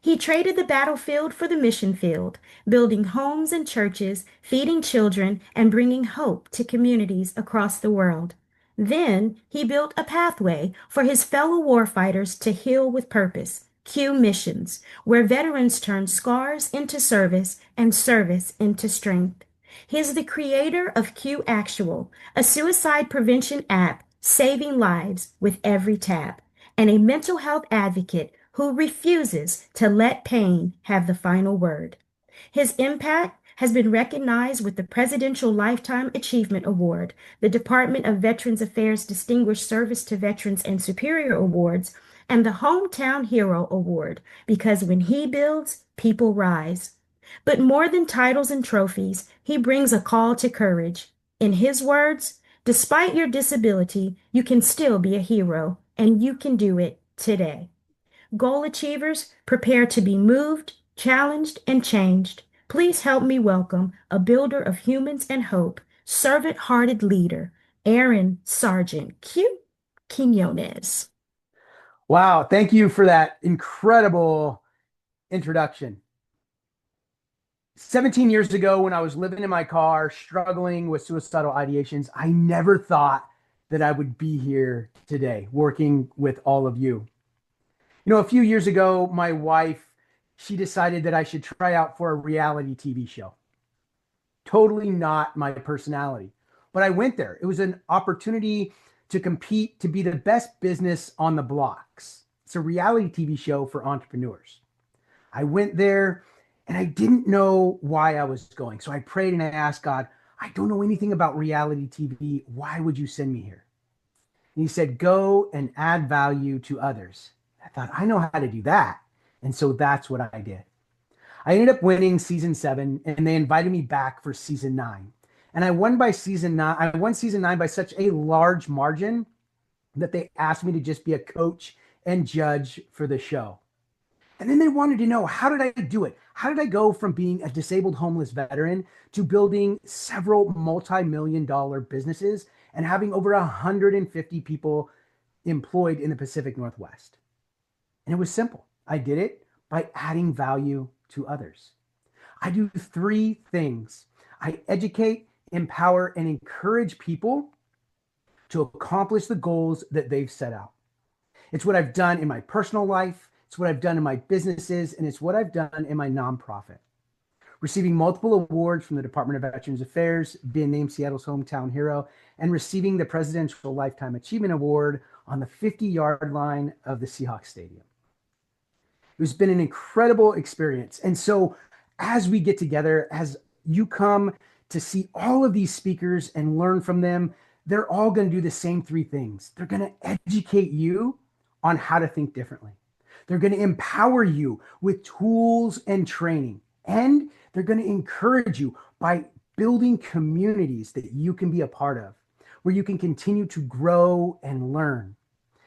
He traded the battlefield for the mission field, building homes and churches, feeding children, and bringing hope to communities across the world. Then he built a pathway for his fellow warfighters to heal with purpose, Q Missions, where veterans turn scars into service and service into strength. He is the creator of Q Actual, a suicide prevention app saving lives with every tap, and a mental health advocate who refuses to let pain have the final word. His impact has been recognized with the Presidential Lifetime Achievement Award, the Department of Veterans Affairs Distinguished Service to Veterans and Superior Awards, and the Hometown Hero Award, because when he builds, people rise. But more than titles and trophies, he brings a call to courage. In his words, despite your disability, you can still be a hero, and you can do it today. Goal achievers, prepare to be moved, challenged, and changed. Please help me welcome a builder of humans and hope, servant-hearted leader, Aaron Sargent Q. Quinones. Wow, thank you for that incredible introduction. 17 years ago, when I was living in my car, struggling with suicidal ideations, I never thought that I would be here today, working with all of you. You know, a few years ago, my wife, she decided that I should try out for a reality TV show. Totally not my personality, but I went there. It was an opportunity to compete to be the best business on the blocks. It's a reality TV show for entrepreneurs. I went there and I didn't know why I was going. So I prayed and I asked God, I don't know anything about reality TV. Why would you send me here? And he said, go and add value to others. I thought, I know how to do that. And so that's what I did. I ended up winning season 7 and they invited me back for season 9. And I won season 9 by such a large margin that they asked me to just be a coach and judge for the show. And then they wanted to know, how did I do it? How did I go from being a disabled homeless veteran to building several multi-million-dollar businesses and having over 150 people employed in the Pacific Northwest? And it was simple. I did it by adding value to others. I do three things. I educate, empower, and encourage people to accomplish the goals that they've set out. It's what I've done in my personal life, it's what I've done in my businesses, and it's what I've done in my nonprofit. Receiving multiple awards from the Department of Veterans Affairs, being named Seattle's hometown hero, and receiving the Presidential Lifetime Achievement Award on the 50-yard line of the Seahawks Stadium. It's been an incredible experience. And so as we get together, as you come to see all of these speakers and learn from them, they're all going to do the same three things. They're going to educate you on how to think differently. They're going to empower you with tools and training. And they're going to encourage you by building communities that you can be a part of, where you can continue to grow and learn.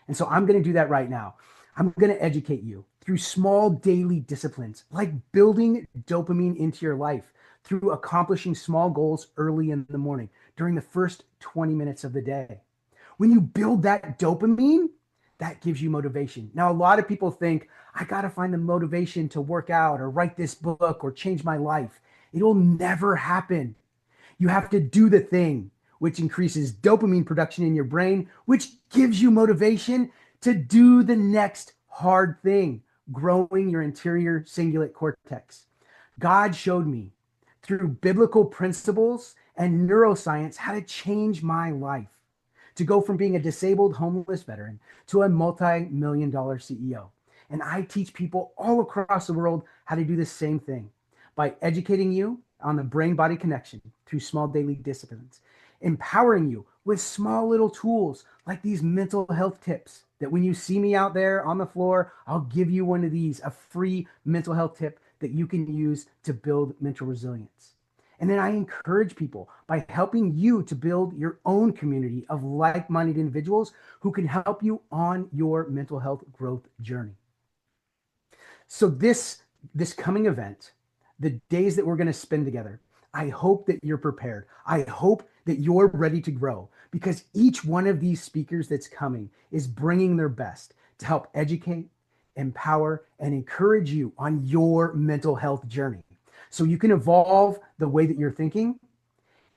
And so I'm going to do that right now. I'm going to educate you through small daily disciplines, like building dopamine into your life through accomplishing small goals early in the morning during the first 20 minutes of the day. When you build that dopamine, that gives you motivation. Now, a lot of people think, I got to find the motivation to work out or write this book or change my life. It'll never happen. You have to do the thing, which increases dopamine production in your brain, which gives you motivation to do the next hard thing, growing your anterior cingulate cortex. God showed me through biblical principles and neuroscience how to change my life, to go from being a disabled homeless veteran to a multi-million-dollar CEO. And I teach people all across the world how to do the same thing by educating you on the brain-body connection through small daily disciplines, empowering you with small little tools like these mental health tips that when you see me out there on the floor, I'll give you one of these, a free mental health tip that you can use to build mental resilience. And then I encourage people by helping you to build your own community of like-minded individuals who can help you on your mental health growth journey. So this coming event, the days that we're going to spend together, I hope that you're prepared. I hope that you're ready to grow, because each one of these speakers that's coming is bringing their best to help educate, empower, and encourage you on your mental health journey, so you can evolve the way that you're thinking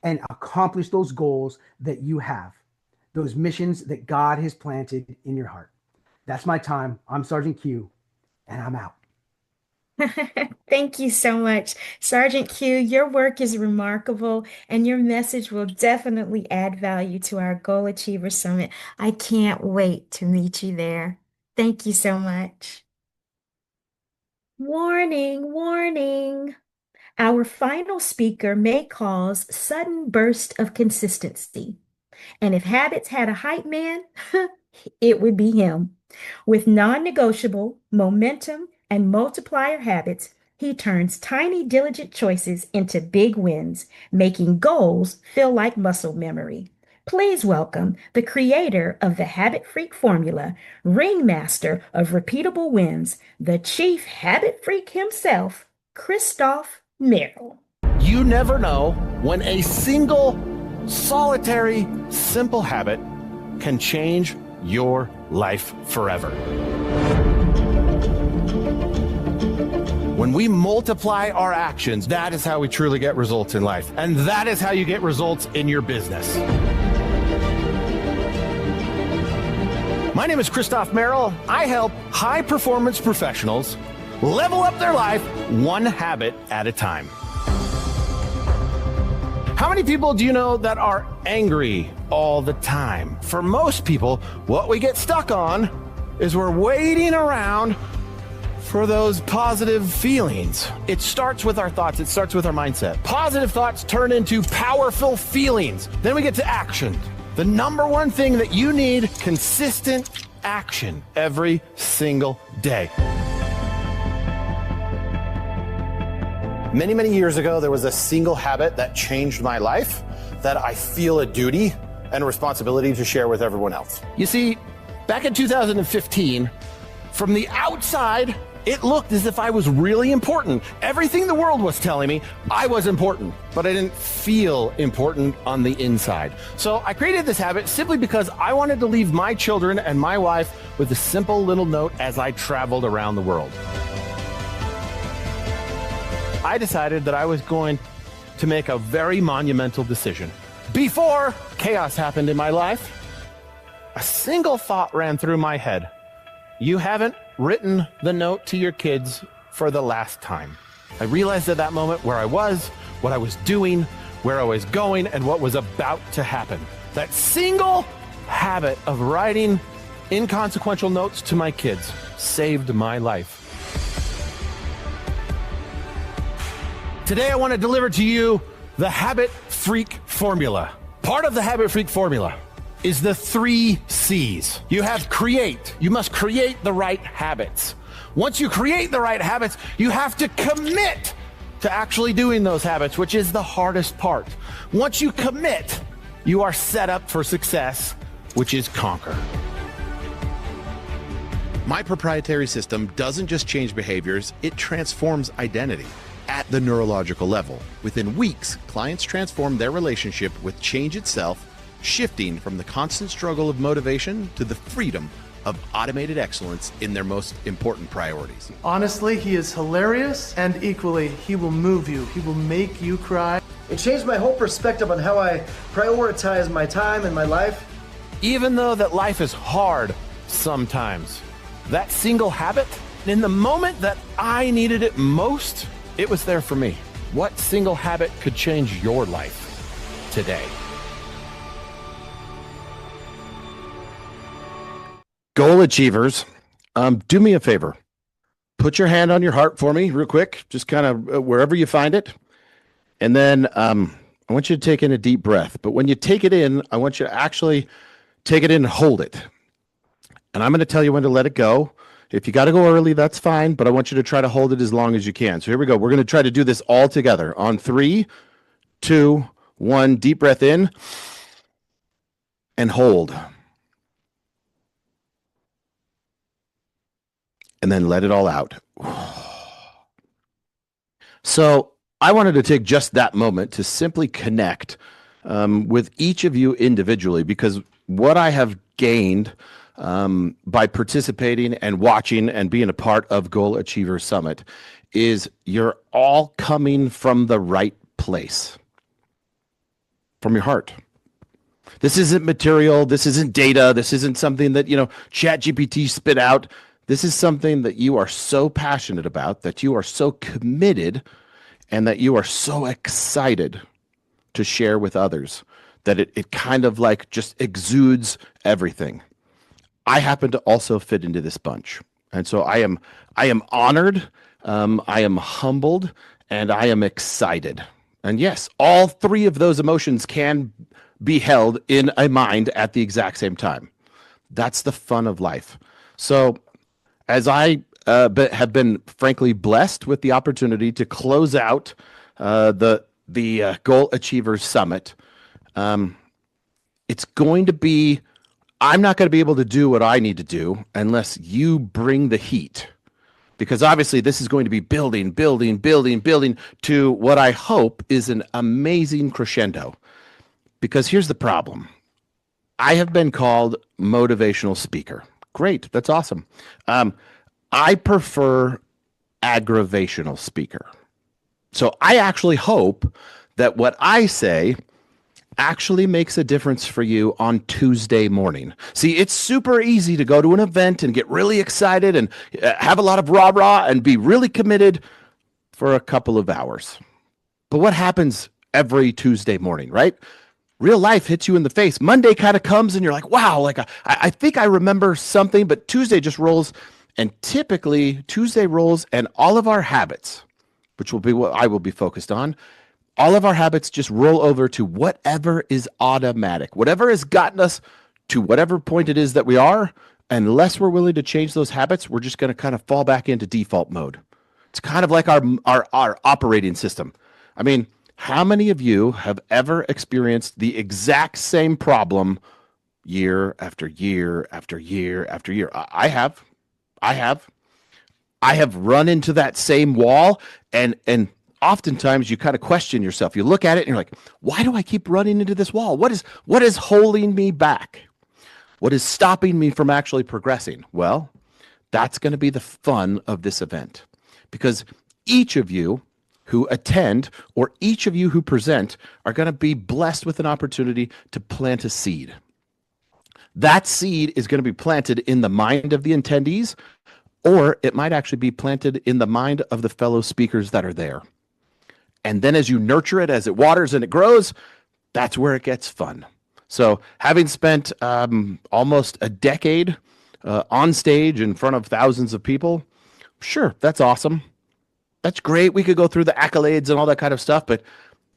and accomplish those goals that you have, those missions that God has planted in your heart. That's my time. I'm Sergeant Q, and I'm out. Thank you so much, Sergeant Q. Your work is remarkable, and your message will definitely add value to our Goal Achiever Summit. I can't wait to meet you there. Thank you so much. Warning, warning. Our final speaker may cause sudden burst of consistency. And if habits had a hype man, it would be him. With non-negotiable momentum and multiplier habits, he turns tiny, diligent choices into big wins, making goals feel like muscle memory. Please welcome the creator of the Habit Freak formula, ringmaster of repeatable wins, the chief habit freak himself, Christoph Merrill. You never know when a single, solitary, simple habit can change your life forever. When we multiply our actions, that is how we truly get results in life. And that is how you get results in your business. My name is Christoph Merrill. I help high-performance professionals level up their life one habit at a time. How many people do you know that are angry all the time? For most people, what we get stuck on is we're waiting around for those positive feelings. It starts with our thoughts. It starts with our mindset. Positive thoughts turn into powerful feelings. Then we get to action. The number one thing that you need, consistent action every single day. Many, many years ago, there was a single habit that changed my life that I feel a duty and responsibility to share with everyone else. You see, back in 2015, from the outside, it looked as if I was really important. Everything the world was telling me, I was important, but I didn't feel important on the inside. So I created this habit simply because I wanted to leave my children and my wife with a simple little note as I traveled around the world. I decided that I was going to make a very monumental decision. Before chaos happened in my life, a single thought ran through my head. You haven't written the note to your kids for the last time. I realized at that moment where I was, what I was doing, where I was going, and what was about to happen. That single habit of writing inconsequential notes to my kids saved my life. Today, I want to deliver to you the Habit Freak Formula. Part of the Habit Freak Formula is the 3 C's. You have create. You must create the right habits. Once you create the right habits, you have to commit to actually doing those habits, which is the hardest part. Once you commit, you are set up for success, which is conquer. My proprietary system doesn't just change behaviors, it transforms identity at the neurological level. Within weeks, clients transform their relationship with change itself, shifting from the constant struggle of motivation to the freedom of automated excellence in their most important priorities. Honestly, he is hilarious, and equally, he will move you. He will make you cry. It changed my whole perspective on how I prioritize my time and my life. Even though that life is hard sometimes, that single habit, in the moment that I needed it most, it was there for me. What single habit could change your life today? Goal achievers, do me a favor. Put your hand on your heart for me real quick, just kind of wherever you find it. And then I want you to take in a deep breath. But when you take it in, I want you to actually take it in and hold it. And I'm going to tell you when to let it go. If you got to go early, that's fine, but I want you to try to hold it as long as you can. So here we go. We're going to try to do this all together. On 3, 2, 1, deep breath in and hold. And then let it all out. So I wanted to take just that moment to simply connect with each of you individually, because what I have gained by participating and watching and being a part of Goal Achievers Summit is you're all coming from the right place, from your heart. This isn't material. This isn't data. This isn't something that, ChatGPT spit out. This is something that you are so passionate about, that you are so committed, and that you are so excited to share with others, that it kind of like just exudes everything. I happen to also fit into this bunch. And so I am honored, I am humbled, and I am excited. And yes, all 3 of those emotions can be held in a mind at the exact same time. That's the fun of life. So as I have been frankly blessed with the opportunity to close out the Goal Achievers Summit, it's going to be, I'm not going to be able to do what I need to do unless you bring the heat, because obviously this is going to be building to what I hope is an amazing crescendo. Because here's the problem. I have been called motivational speaker. Great. That's awesome. I prefer aggravational speaker. So I actually hope that what I say actually makes a difference for you on Tuesday morning. See, it's super easy to go to an event and get really excited and have a lot of rah-rah and be really committed for a couple of hours. But what happens every Tuesday morning, right? Real life hits you in the face. Monday kind of comes and you're like, wow, like I think I remember something, but Tuesday just rolls. And typically Tuesday rolls and all of our habits, which will be what I will be focused on, all of our habits just roll over to whatever is automatic, whatever has gotten us to whatever point it is that we are. Unless we're willing to change those habits, we're just going to kind of fall back into default mode. It's kind of like our operating system. I mean, how many of you have ever experienced the exact same problem year after year after year after year? I have run into that same wall, and oftentimes you kind of question yourself. You look at it and you're like, why do I keep running into this wall? What is holding me back? What is stopping me from actually progressing? Well, that's going to be the fun of this event, because each of you who attend or each of you who present are going to be blessed with an opportunity to plant a seed. That seed is going to be planted in the mind of the attendees, or it might actually be planted in the mind of the fellow speakers that are there. And then as you nurture it, as it waters and it grows, that's where it gets fun. So having spent almost a decade on stage in front of thousands of people, sure, that's awesome. That's great. We could go through the accolades and all that kind of stuff. But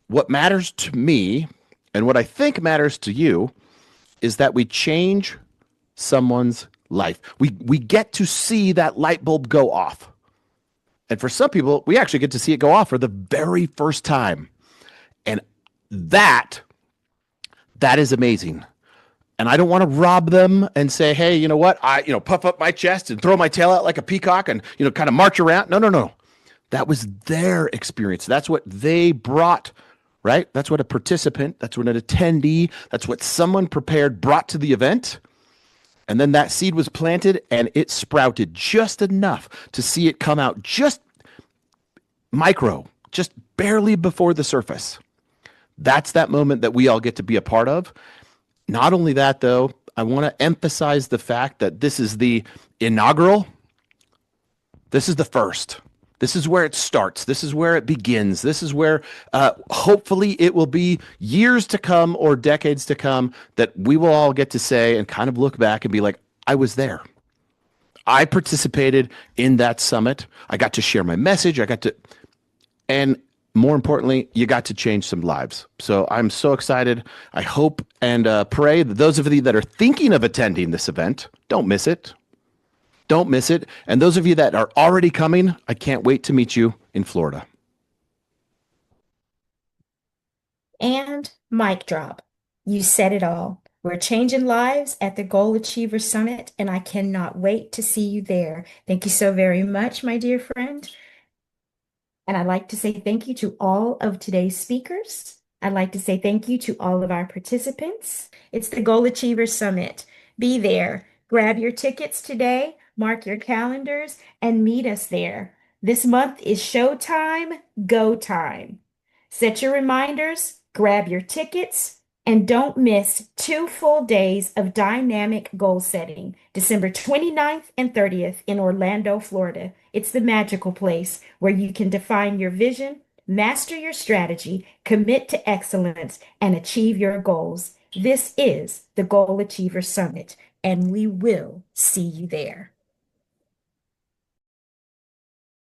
what matters to me, and what I think matters to you, is that we change someone's life. We get to see that light bulb go off. And for some people, we actually get to see it go off for the very first time. And that is amazing. And I don't want to rob them and say, hey, you know what? I puff up my chest and throw my tail out like a peacock and, kind of march around. No. That was their experience. That's what they brought, right? That's what a participant, that's what an attendee, that's what someone prepared brought to the event. And then that seed was planted and it sprouted just enough to see it come out just micro, just barely before the surface. That's that moment that we all get to be a part of. Not only that, though, I want to emphasize the fact that this is the inaugural. This is the first. This is where it starts. This is where it begins. This is where hopefully it will be years to come or decades to come that we will all get to say and kind of look back and be like, I was there. I participated in that summit. I got to share my message. And more importantly, you got to change some lives. So I'm so excited. I hope and pray that those of you that are thinking of attending this event, don't miss it. Don't miss it. And those of you that are already coming, I can't wait to meet you in Florida. And mic drop. You said it all. We're changing lives at the Goal Achiever Summit, and I cannot wait to see you there. Thank you so very much, my dear friend. And I'd like to say thank you to all of today's speakers. I'd like to say thank you to all of our participants. It's the Goal Achiever Summit. Be there. Grab your tickets today, mark your calendars, and meet us there. This month is showtime, go time. Set your reminders, grab your tickets, and don't miss 2 full days of dynamic goal setting, December 29th and 30th in Orlando, Florida. It's the magical place where you can define your vision, master your strategy, commit to excellence, and achieve your goals. This is the Goal Achiever Summit, and we will see you there.